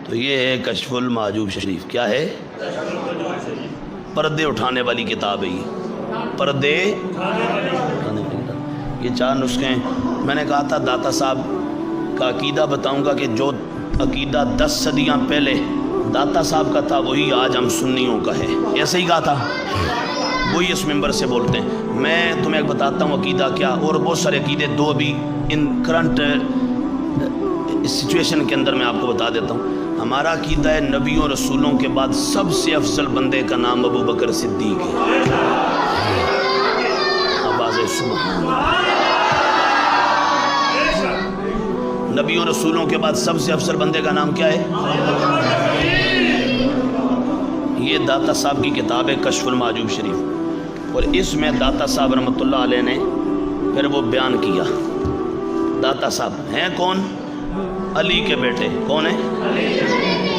تو یہ ہے کشف المحجوب شریف. کیا ہے؟ پردے اٹھانے والی کتاب ہے. یہ پردے یہ 4 نسخے ہیں. میں نے کہا تھا داتا صاحب کا عقیدہ بتاؤں گا کہ جو عقیدہ 10 صدیاں پہلے داتا صاحب کا تھا وہی آج ہم سنیوں کا ہے. ایسے ہی کہا تھا, وہی اس ممبر سے بولتے ہیں. میں تمہیں بتاتا ہوں عقیدہ کیا, اور بہت سارے عقیدے دو بھی ان کرنٹ سچویشن کے اندر میں آپ کو بتا دیتا ہوں. ہمارا عقیدہ ہے نبیوں رسولوں کے بعد سب سے افضل بندے کا نام ابو بکر صدیق ہے. آواز سبحان اللہ. نبیوں رسولوں کے بعد سب سے افضل بندے کا نام کیا ہے؟ یہ داتا صاحب کی کتاب ہے کشف المحجوب شریف, اور اس میں داتا صاحب رحمۃ اللہ علیہ نے پھر وہ بیان کیا. داتا صاحب ہیں کون؟ علی کے بیٹے. کون ہیں؟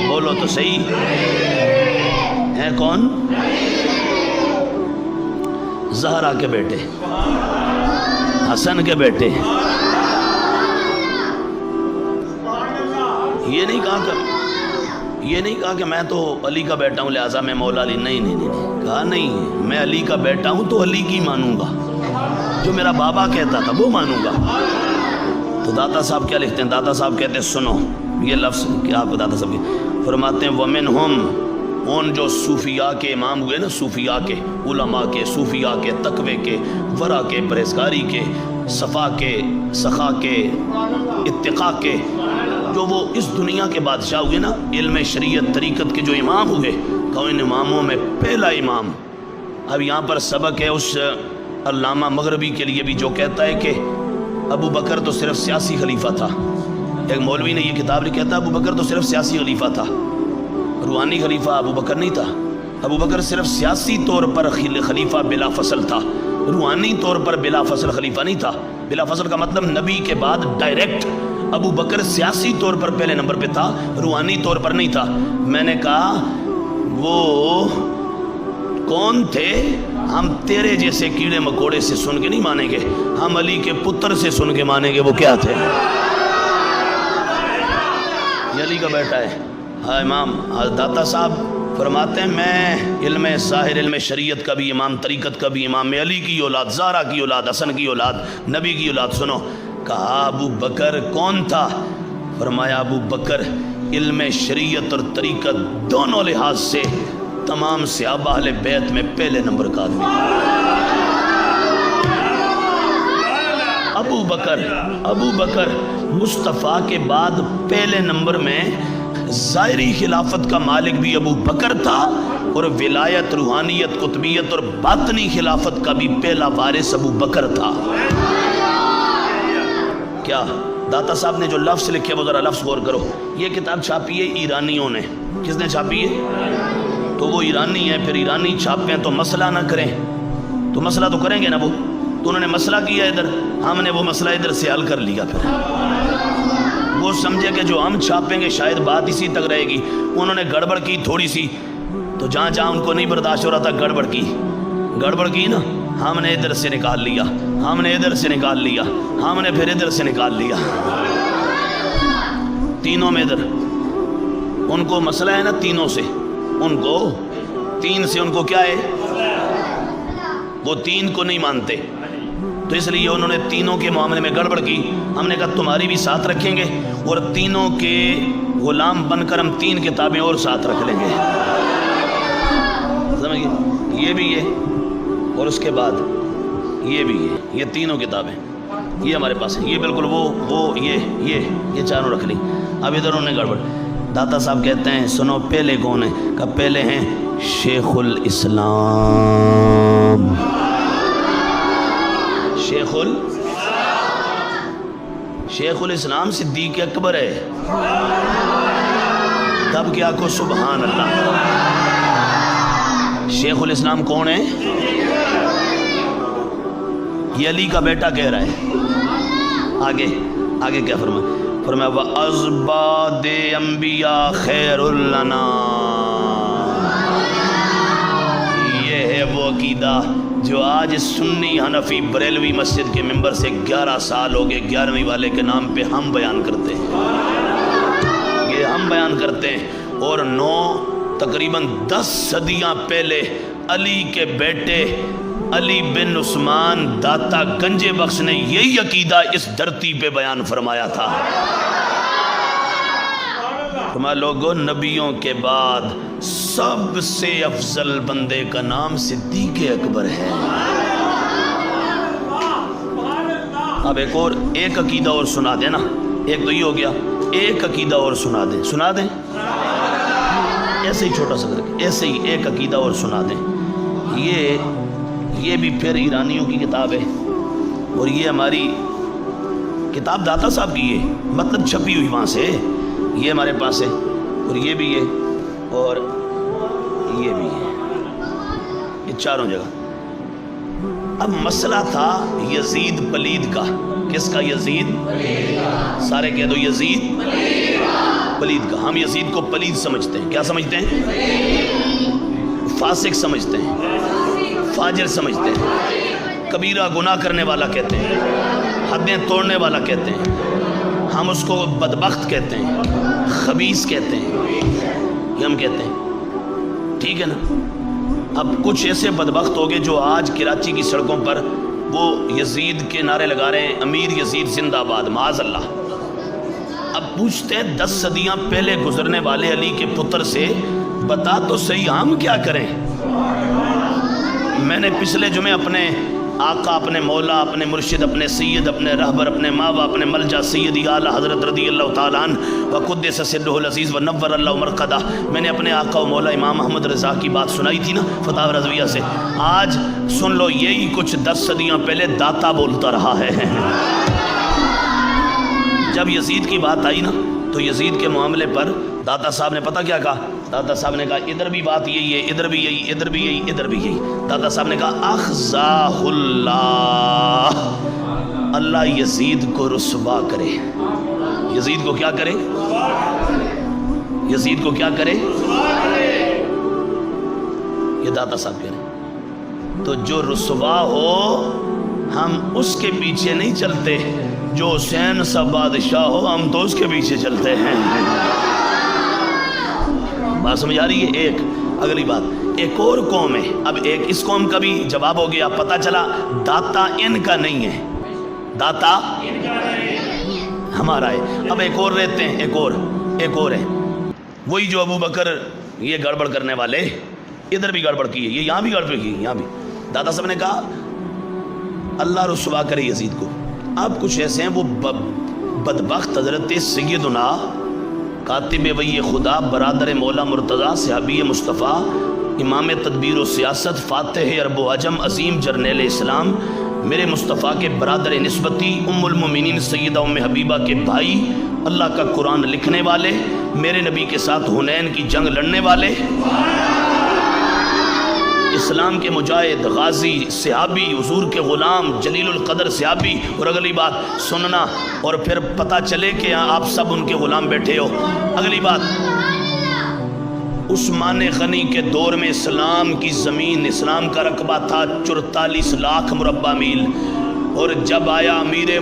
بولو تو صحیح. ہیں کون؟ زہرا کے بیٹے, حسن کے بیٹے. یہ نہیں کہا کہ میں تو علی کا بیٹا ہوں لہٰذا میں مولا علی. نہیں کہا نہیں, میں علی کا بیٹا ہوں تو علی کی مانوں گا, جو میرا بابا کہتا تھا وہ مانوں گا. تو داتا صاحب کیا لکھتے ہیں؟ داتا صاحب کہتے ہیں سنو یہ لفظ کہ آپ کو داتا صاحب کی فرماتے ہیں وَمِنْهُمْ ان جو صوفیاء کے امام ہوئے نا, صوفیاء کے, علماء کے, صوفیاء کے, تقوی کے, ورع کے, پرہیزگاری کے, صفا کے, سخا کے, اتقاء کے, جو وہ اس دنیا کے بادشاہ ہوئے نا, علم شریعت طریقت کے جو امام ہوئے, کہ ان اماموں میں پہلا امام. اب یہاں پر سبق ہے اس علامہ مغربی کے لیے بھی جو کہتا ہے کہ ابو بکر تو صرف سیاسی خلیفہ تھا. ایک مولوی نے یہ کتاب لکھا تھا ابو بکر تو صرف سیاسی خلیفہ تھا, روحانی خلیفہ ابو بکر نہیں تھا. ابو بکر صرف سیاسی طور پر خلیفہ بلا فصل تھا, روحانی طور پر بلا فصل خلیفہ نہیں تھا. بلا فصل کا مطلب نبی کے بعد ڈائریکٹ. ابو بکر سیاسی طور پر پہلے نمبر پہ تھا, روحانی طور پر نہیں تھا. میں نے کہا وہ کون تھے؟ ہم تیرے جیسے کیڑے مکوڑے سے سن کے نہیں مانیں گے, ہم علی کے پتر سے سن کے مانیں گے. وہ کیا تھے؟ یہ علی کا بیٹا ہے. ہاں امام داتا صاحب فرماتے ہیں میں علم ظاہر, علم شریعت کا بھی امام, طریقت کا بھی امام, میں علی کی اولاد, زہرا کی اولاد, حسن کی اولاد, نبی کی اولاد. سنو, کہا ابو بکر کون تھا؟ فرمایا ابو بکر علم شریعت اور طریقت دونوں لحاظ سے تمام صحابہ اہل بیت میں پہلے نمبر کا آدمی. ابو بکر مصطفیٰ کے بعد پہلے نمبر میں ظاہری خلافت کا مالک بھی ابو بکر تھا, اور ولایت, روحانیت, قطبیت اور باطنی خلافت کا بھی پہلا وارث ابو بکر تھا. کیا داتا صاحب نے جو لفظ لکھے وہ ذرا لفظ غور کرو. یہ کتاب چھاپی ہے ایرانیوں نے. کس نے چھاپی ہے؟ تو وہ ایرانی ہیں, پھر ایرانی چھاپیں تو مسئلہ نہ کریں, تو مسئلہ تو کریں گے نا وہ, تو انہوں نے مسئلہ کیا ادھر, ہم نے وہ مسئلہ ادھر سے حل کر لیا. پھر وہ سمجھے کہ جو ہم چھاپیں گے شاید بات اسی تک رہے گی. انہوں نے گڑبڑ کی تھوڑی سی, تو جہاں ان کو نہیں برداشت ہو رہا تھا گڑبڑ کی نا, ہم نے ادھر سے نکال لیا, ہم نے ادھر سے نکال لیا, ہم نے پھر ادھر سے نکال لیا. تینوں میں ادھر ان کو مسئلہ ہے نا, تینوں سے ان کو, 3 سے ان کو کیا ہے, وہ 3 کو نہیں مانتے, تو اس لیے انہوں نے تینوں کے معاملے میں گڑبڑ کی. ہم نے کہا تمہاری بھی ساتھ رکھیں گے, اور تینوں کے غلام بن کر ہم 3 کتابیں اور ساتھ رکھ لیں گے. سمجھئے, یہ بھی ہے اور اس کے بعد یہ بھی ہے, یہ تینوں کتابیں یہ ہمارے پاس ہیں. یہ بالکل وہ یہ چاروں رکھ لی. اب ادھر انہوں نے گڑبڑ. داتا صاحب کہتے ہیں سنو پہلے کون ہیں؟ کہ پہلے ہیں شیخ الاسلام صدیق اکبر ہے. تب کیا کو سبحان اللہ. شیخ الاسلام کون ہے؟ یہ علی کا بیٹا کہہ رہا ہے. آگے کیا فرمایا؟ فرمایا وَأَزْبَادِ انبیاء خیر لنا. یہ ہے وہ عقیدہ جو آج سنی حنفی بریلوی مسجد کے ممبر سے 11 سال ہو گئے 11ویں والے کے نام پہ ہم بیان کرتے ہیں. یہ ہم بیان کرتے ہیں، اور 9 تقریباً 10 صدیاں پہلے علی کے بیٹے علی بن عثمان داتا گنجے بخش نے یہی عقیدہ اس دھرتی پہ بیان فرمایا تھا۔ فرمایا لوگوں، نبیوں کے بعد سب سے افضل بندے کا نام صدیق اکبر ہے۔ اب ایک عقیدہ اور سنا دیں نا، ایک تو یہ ہو گیا، ایک عقیدہ اور سنا دیں ایسے ہی چھوٹا سا کر کے، ایسے ہی ایک عقیدہ اور سنا دیں۔ یہ بھی پھر ایرانیوں کی کتاب ہے، اور یہ ہماری کتاب داتا صاحب کی ہے، مطلب چھپی ہوئی وہاں سے، یہ ہمارے پاس ہے، اور یہ بھی ہے، اور یہ بھی ہے، یہ چاروں جگہ۔ اب مسئلہ تھا یزید پلید کا، کس کا؟ یزید پلید کا، سارے کہہ دو یزید پلید کا۔ ہم یزید کو پلید سمجھتے ہیں، کیا سمجھتے ہیں؟ فاسق سمجھتے ہیں، فاجر سمجھتے ہیں، کبیرہ گناہ کرنے والا کہتے ہیں، حدیں توڑنے والا کہتے ہیں، ہم اس کو بدبخت کہتے ہیں، خبیث کہتے ہیں، یہ ہم کہتے ہیں، ٹھیک ہے نا؟ اب کچھ ایسے بدبخت ہو گئے جو آج کراچی کی سڑکوں پر وہ یزید کے نعرے لگا رہے ہیں، امیر یزید زندہ باد، معاذ اللہ۔ اب پوچھتے ہیں 10 صدیاں پہلے گزرنے والے علی کے پتر سے، بتا تو صحیح ہم کیا کریں؟ میں نے پچھلے جمعے اپنے آقا، اپنے مولا، اپنے مرشد، اپنے سید، اپنے رہبر، اپنے ماوا، اپنے ملجا سیدی اعلیٰ حضرت رضی اللہ تعالیٰ عنہ وقدس سرہ العزیز ونور اللہ مرقدہ، میں نے اپنے آقا و مولا امام احمد رضا کی بات سنائی تھی نا فتح رضویہ سے۔ آج سن لو، یہی کچھ 10 صدیاں پہلے داتا بولتا رہا ہے۔ جب یزید کی بات آئی نا تو یزید کے معاملے پر داتا صاحب نے پتہ کیا کہا؟ داتا صاحب نے کہا ادھر بھی بات یہی ہے، ادھر بھی یہی، ادھر بھی یہی، ادھر بھی یہی۔ داتا صاحب نے کہا اخزاہ اللہ، اللہ یزید کو رسوا کرے۔ یزید کو کیا کرے؟ یزید کو کیا کرے؟ یہ داتا صاحب کہہ رہے ہیں۔ تو جو رسوا ہو ہم اس کے پیچھے نہیں چلتے، جو حسین سا بادشاہ ہو ہم تو اس کے پیچھے چلتے ہیں۔ بات سمجھ آ رہی ہے؟ ایک اگلی بات، ایک اور قوم ہے، اب ایک اس قوم کا بھی جواب ہو گیا، پتہ چلا داتا ان کا نہیں ہے، داتا ہمارا ہے۔ اب ایک اور رہتے ہیں، ایک اور ہے، وہی جو ابو بکر یہ گڑبڑ کرنے والے، ادھر بھی گڑبڑ کی ہے، یہ یہاں بھی گڑبڑ کی ہے، یہاں بھی۔ داتا صاحب نے کہا اللہ رسوا کرے یزید کو۔ اب کچھ ایسے ہیں وہ بدبخت حضرت سیدنا کاتب وحی خدا، برادر مولا مرتضیٰ، صحابی مصطفیٰ، امام تدبیر و سیاست، فاتح عرب و عجم، عظیم جرنیل اسلام، میرے مصطفیٰ کے برادر نسبتی، ام المومنین سیدہ ام حبیبہ کے بھائی، اللہ کا قرآن لکھنے والے، میرے نبی کے ساتھ حنین کی جنگ لڑنے والے، اسلام کے مجاہد، غازی، صحابی، حضور کے غلام، جلیل القدر صحابی۔ اور اگلی بات سننا، اور پھر پتہ چلے کہ آپ سب ان کے غلام بیٹھے ہو۔ اگلی بات، عثمان غنی کے دور میں اسلام کی زمین، اسلام کا رقبہ تھا 44 لاکھ مربع میل، اور جب آیا امیر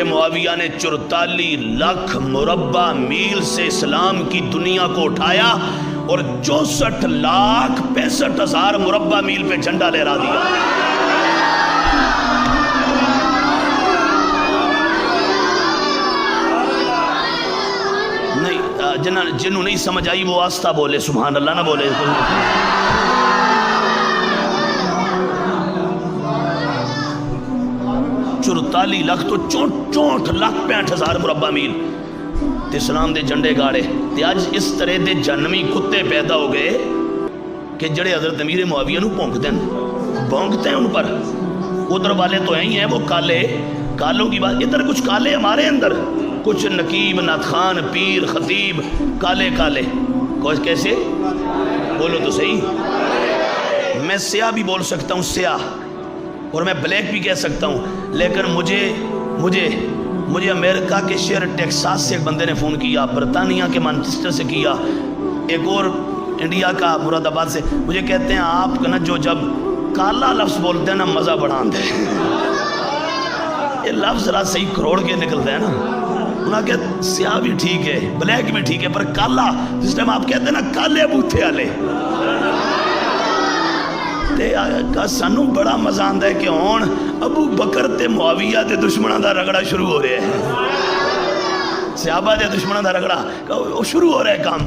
معاویہ نے 44 لاکھ مربع میل سے اسلام کی دنیا کو اٹھایا اور 64,65,000 مربع میل پہ جھنڈا لہرا دیا۔ نہیں، جنہوں نہیں سمجھ آئی وہ آستہ بولے، سبحان اللہ نہ بولے۔ 44 لاکھ تو 64,65,000 مربع میل تے اسلام دے جھنڈے گاڑے تے اج اس طرح دے جہنمی کتے پیدا ہو گئے کہ جڑے حضرت امیر معاویہ نو بھونکتے ہیں ان پر۔ ادھر والے تو ہی ہیں وہ کالوں کی بات، ادھر کچھ کالے ہمارے اندر، کچھ نقیب، ناتخان، پیر، خطیب، کالے کیسے؟ بولو تو صحیح۔ میں سیاہ بھی بول سکتا ہوں، سیاہ، اور میں بلیک بھی کہہ سکتا ہوں، لیکن مجھے امریکہ کے شہر ٹیکساس سے ایک بندے نے فون کیا، برطانیہ کے مانچسٹر سے کیا، ایک اور انڈیا کا مراد آباد سے، مجھے کہتے ہیں آپ نا جو جب کالا لفظ بولتے ہیں نا مزہ بڑھا دے، یہ لفظ ذرا صحیح کروڑ کے نکلتے ہیں نا، انہوں نے کہا سیاہ بھی ٹھیک ہے بلیک بھی ٹھیک ہے پر کالا جس ٹائم آپ کہتے ہیں نا کالے بوتھے والے تے سانو بڑا مزہ آندا ہے کہ ہون ابو بکر تے معاویہ دے دشمناں دا رگڑا شروع ہو رہا ہے صحابہ دے دشمناں دا رگڑا شروع ہو رہا ہے کام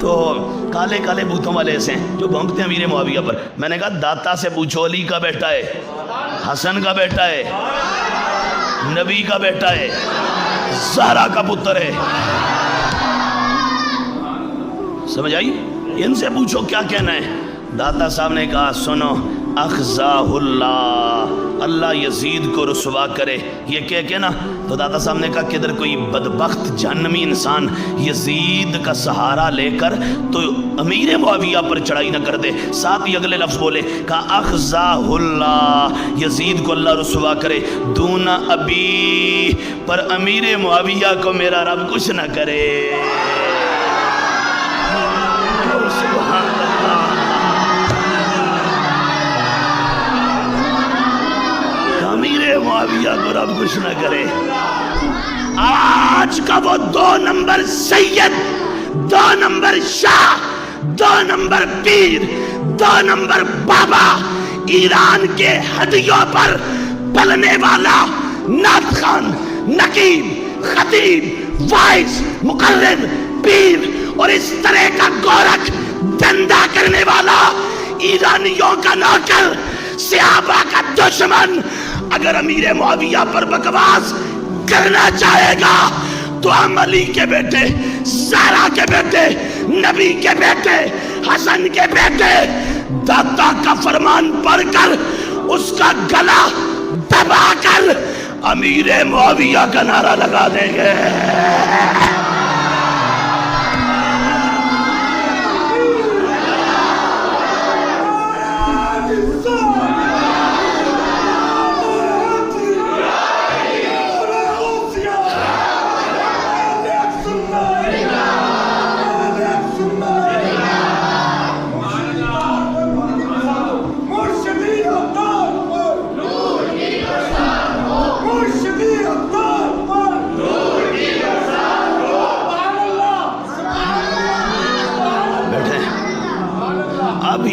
تو کالے کالے بوتھوں والے ایسے ہیں جو بھونکتے ہیں امیر معاویہ پر میں نے کہا داتا سے پوچھو علی کا بیٹا ہے حسن کا بیٹا ہے نبی کا بیٹا ہے زہرا کا پتر ہے سمجھ آئی ان سے پوچھو کیا کہنا ہے داتا صاحب نے کہا سنو اخزاہ اللہ اللہ یزید کو رسوا کرے یہ کہہ کے نا تو داتا صاحب نے کہا کہ ادھر کوئی بدبخت جہنمی انسان یزید کا سہارا لے کر تو امیر معاویہ پر چڑھائی نہ کر دے ساتھ ہی اگلے لفظ بولے کہا اخزاہ اللہ یزید کو اللہ رسوا کرے دون ابی پر امیر معاویہ کو میرا رب کچھ نہ کرے سبحان اللہ امیر معاویہ کو رب کچھ نہ کرے آج کا وہ 2 نمبر سید 2 نمبر شاہ 2 نمبر پیر 2 نمبر بابا ایران کے ہڈیوں پر پلنے والا نعت خوان نقیب خطیب وائس مقرر پیر اور اس طرح کا گورکھ دندہ کرنے والا ایرانیوں کا نوکر صحابہ کا دشمن اگر امیر معاویہ پر بکواس کرنا چاہے گا تو ہم علی کے بیٹے زہرا کے بیٹے نبی کے بیٹے حسن کے بیٹے داتا کا فرمان پڑھ کر اس کا گلا دبا کر امیر معاویہ کا نعرہ لگا دیں گے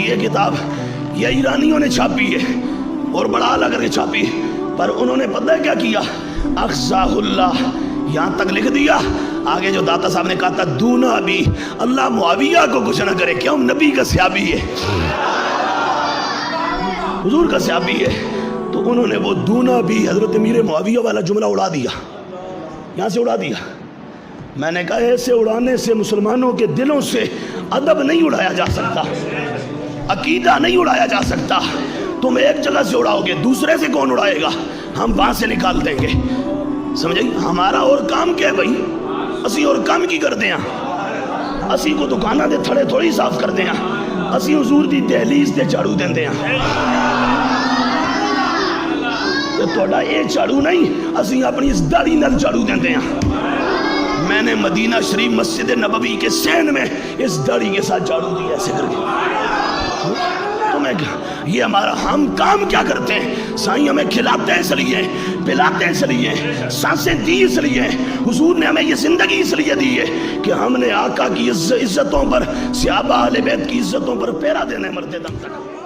یہ کتاب یہ ایرانیوں نے چھاپی ہے اور بڑا اعلیٰ کر کے چھاپی پر انہوں نے پتہ ہے کیا کیا اخزاہ اللہ یہاں تک لکھ دیا آگے جو داتا صاحب نے کہا تھا دون ابی اللہ معاویہ کو کچھ نہ کرے کیوں نبی کا صحابی ہے حضور کا صحابی ہے تو انہوں نے وہ دون ابی حضرت امیر معاویہ والا جملہ اڑا دیا یہاں سے اڑا دیا میں نے کہا ایسے اڑانے سے مسلمانوں کے دلوں سے ادب نہیں اڑایا جا سکتا عقیدہ نہیں اڑایا جا سکتا تم ایک جگہ سے اڑاؤ گے دوسرے سے کون اڑائے گا ہم وہاں سے نکال دیں گے سمجھیں ہمارا اور کام کیا ہے بھائی اسی اور کام کی کر دیں اسی کو دکانہ دے تھڑے تھوڑی صاف کر دیں اسی حضور دی دہلیز دے جھاڑو دیں دیں توڑا اے جھاڑو نہیں اسی اپنی اس داڑھی نل جھاڑو دیں دیں میں نے مدینہ شریف مسجد نبوی کے سین میں اس داڑھی کے ساتھ جھاڑو دیا ایسے کر کے یہ ہمارا ہم کام کیا کرتے ہیں سائیں ہمیں کھلاتے ہیں اس لیے پلاتے ہیں اس لیے سانسیں دی اس لیے حضور نے ہمیں یہ زندگی اس لیے دی ہے کہ ہم نے آقا کی عزتوں پر صحابہ اہل بیت کی عزتوں پر پیرا دینے مرتے دم تک